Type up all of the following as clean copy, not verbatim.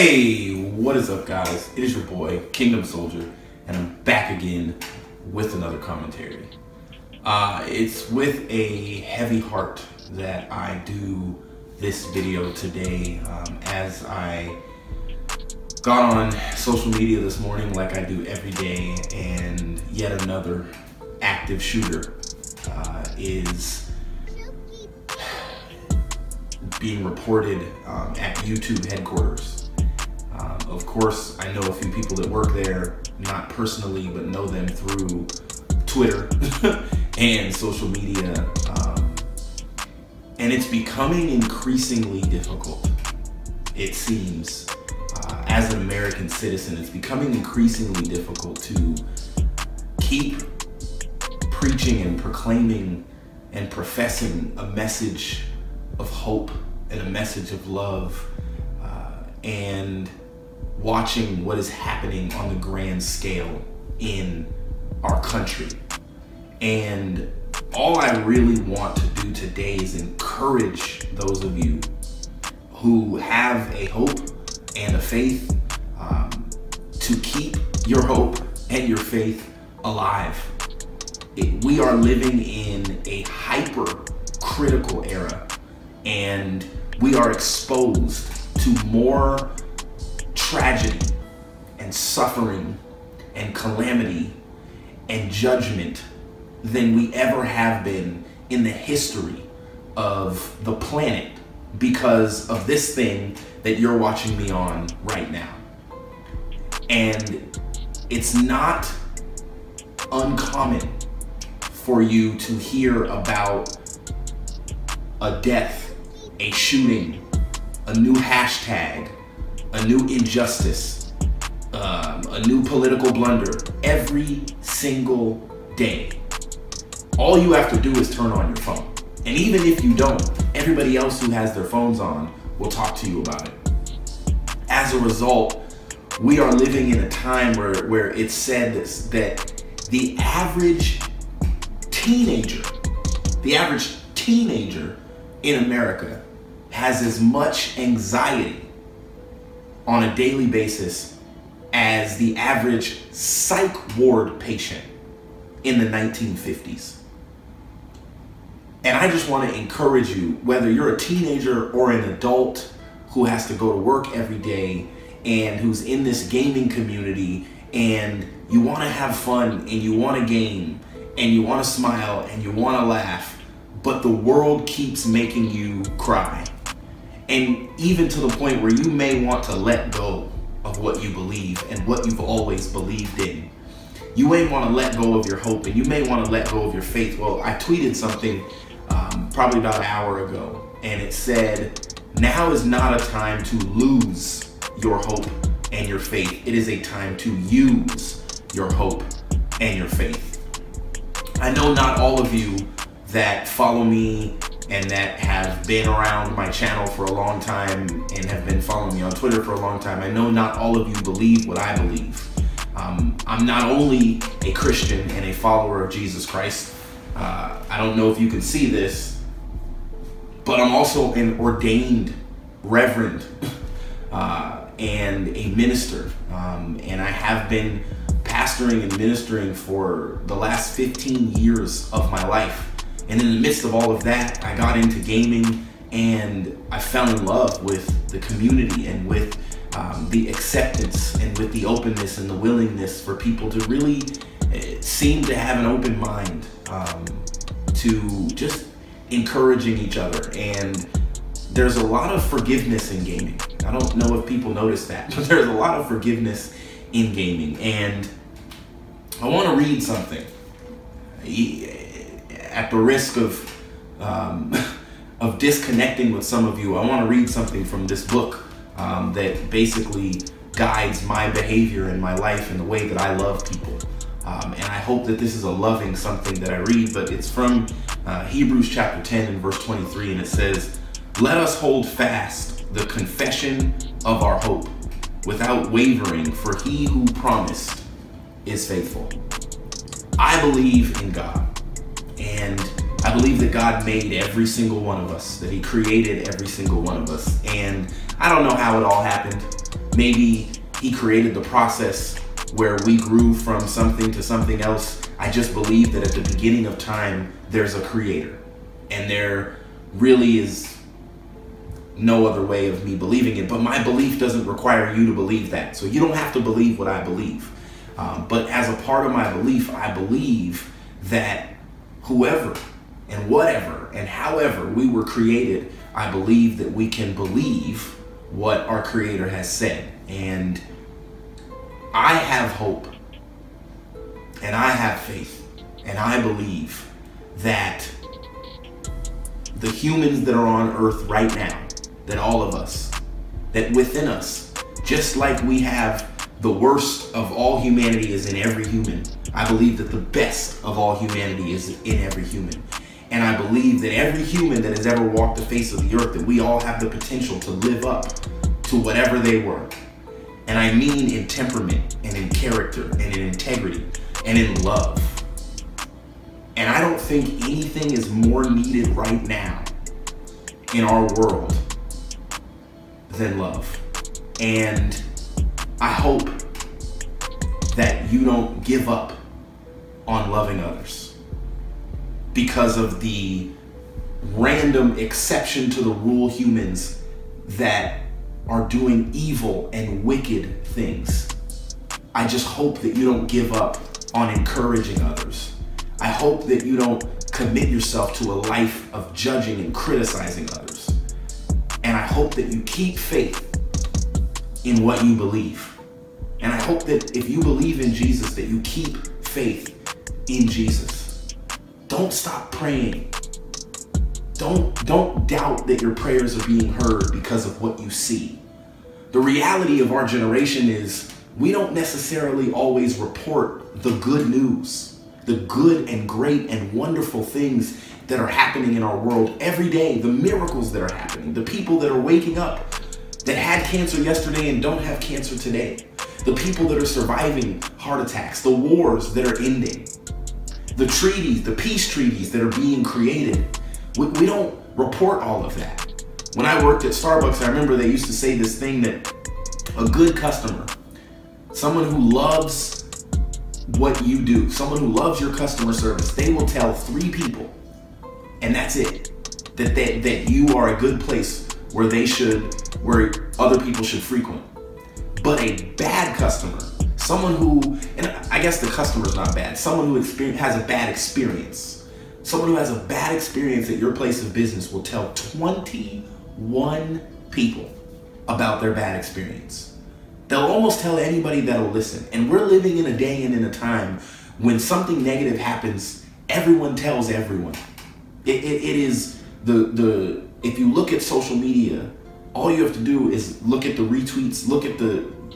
Hey, what is up, guys? It is your boy, Kingdom Soldier, and I'm back again with another commentary. It's with a heavy heart that I do this video today, as I got on social media this morning like I do every day, and yet another active shooter is being reported at YouTube headquarters. Of course, I know a few people that work there, not personally, but know them through Twitter and social media. And it's becoming increasingly difficult, it seems, as an American citizen. It's becoming increasingly difficult to keep preaching and proclaiming and professing a message of hope and a message of love, and watching what is happening on the grand scale in our country. And all I really want to do today is encourage those of you who have a hope and a faith to keep your hope and your faith alive. We are living in a hyper-critical era, and we are exposed to more tragedy and suffering and calamity and judgment than we ever have been in the history of the planet because of this thing that you're watching me on right now. And it's not uncommon for you to hear about a death, a shooting, a new hashtag, a new injustice, a new political blunder every single day. All you have to do is turn on your phone. And even if you don't, everybody else who has their phones on will talk to you about it. As a result, we are living in a time where it's said that the average teenager in America has as much anxiety on a daily basis as the average psych ward patient in the 1950s. And I just want to encourage you, whether you're a teenager or an adult who has to go to work every day and who's in this gaming community, and you want to have fun and you want to game and you want to smile and you want to laugh, but the world keeps making you cry. And even to the point where you may want to let go of what you believe and what you've always believed in. You may want to let go of your hope, and you may want to let go of your faith. Well, I tweeted something probably about an hour ago, and it said, now is not a time to lose your hope and your faith. It is a time to use your hope and your faith. I know not all of you that follow me and that have been around my channel for a long time and have been following me on Twitter for a long time. I know not all of you believe what I believe. I'm not only a Christian and a follower of Jesus Christ. I don't know if you can see this, but I'm also an ordained reverend and a minister. And I have been pastoring and ministering for the last 15 years of my life. And in the midst of all of that, I got into gaming, and I fell in love with the community and with the acceptance and with the openness and the willingness for people to really seem to have an open mind to just encouraging each other. And there's a lot of forgiveness in gaming. I don't know if people notice that, but there's a lot of forgiveness in gaming. And I want to read something at the risk of disconnecting with some of you. I want to read something from this book that basically guides my behavior in my life and the way that I love people. And I hope that this is a loving something that I read, but it's from Hebrews chapter 10 and verse 23, and it says, "Let us hold fast the confession of our hope without wavering, for he who promised is faithful." I believe in God, and I believe that God made every single one of us, that he created every single one of us. And I don't know how it all happened. Maybe he created the process where we grew from something to something else. I just believe that at the beginning of time, there's a creator. And there really is no other way of me believing it. But my belief doesn't require you to believe that. So you don't have to believe what I believe. But as a part of my belief, I believe that whoever and whatever and however we were created, I believe that we can believe what our Creator has said. And I have hope, and I have faith, and I believe that the humans that are on earth right now, that all of us, that within us, just like we have the worst of all humanity is in every human, I believe that the best of all humanity is in every human. And I believe that every human that has ever walked the face of the earth, that we all have the potential to live up to whatever they were. And I mean in temperament and in character and in integrity and in love. And I don't think anything is more needed right now in our world than love. And I hope that you don't give up on loving others because of the random exception to the rule humans that are doing evil and wicked things. I just hope that you don't give up on encouraging others. I hope that you don't commit yourself to a life of judging and criticizing others. And I hope that you keep faith in what you believe. And I hope that if you believe in Jesus, that you keep faith in Jesus. Don't stop praying. Don't doubt that your prayers are being heard because of what you see. The reality of our generation is we don't necessarily always report the good news, the good and great and wonderful things that are happening in our world every day, the miracles that are happening, the people that are waking up that had cancer yesterday and don't have cancer today, the people that are surviving heart attacks, the wars that are ending, the treaties, the peace treaties that are being created. We don't report all of that. When I worked at Starbucks, I remember they used to say this thing that a good customer, someone who loves what you do, someone who loves your customer service, they will tell 3 people, and that's it, that you are a good place where other people should frequent. But a bad customer, someone who, and I guess the customer's not bad, someone who has a bad experience, someone who has a bad experience at your place of business will tell 21 people about their bad experience. They'll almost tell anybody that'll listen. And we're living in a day and in a time when something negative happens, everyone tells everyone. It is if you look at social media, all you have to do is look at the retweets, look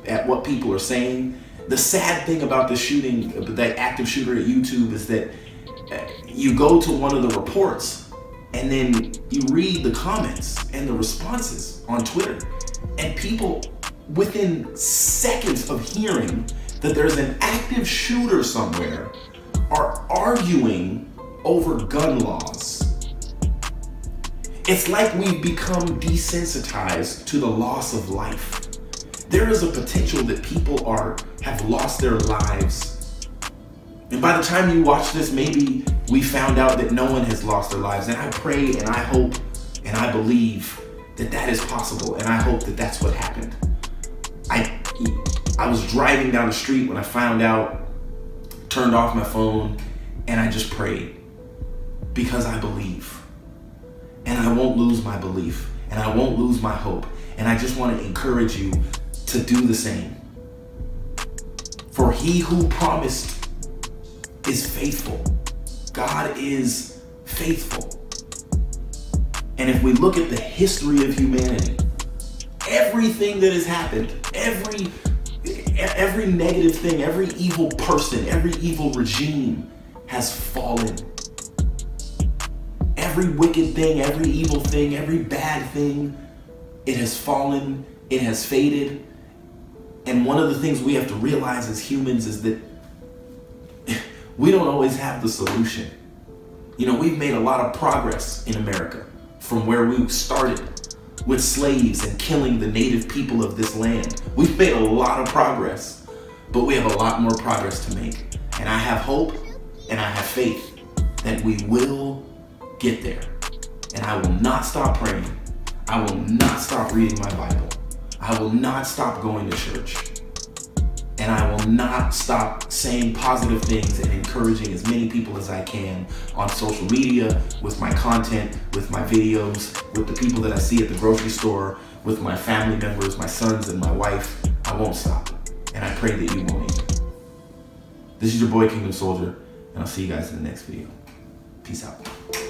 at what people are saying. The sad thing about the shooting, that active shooter at YouTube, is that you go to one of the reports and then you read the comments and the responses on Twitter, and people within seconds of hearing that there's an active shooter somewhere are arguing over gun laws. It's like we've become desensitized to the loss of life. There is a potential that people have lost their lives. And by the time you watch this, maybe we found out that no one has lost their lives. And I pray and I hope and I believe that that is possible. And I hope that that's what happened. I was driving down the street when I found out, turned off my phone, and I just prayed because I believe. And I won't lose my belief, and I won't lose my hope. And I just want to encourage you to do the same. For he who promised is faithful. God is faithful. And if we look at the history of humanity, everything that has happened, every negative thing, every evil person, every evil regime has fallen. Every wicked thing, every evil thing, every bad thing, it has fallen, it has faded. And one of the things we have to realize as humans is that we don't always have the solution. You know, we've made a lot of progress in America from where we started with slaves and killing the native people of this land. We've made a lot of progress, but we have a lot more progress to make. And I have hope and I have faith that we will get there. And I will not stop praying. I will not stop reading my Bible. I will not stop going to church. And I will not stop saying positive things and encouraging as many people as I can on social media, with my content, with my videos, with the people that I see at the grocery store, with my family members, my sons and my wife. I won't stop. And I pray that you won't either. This is your boy, Kingdom Soldier, and I'll see you guys in the next video. Peace out.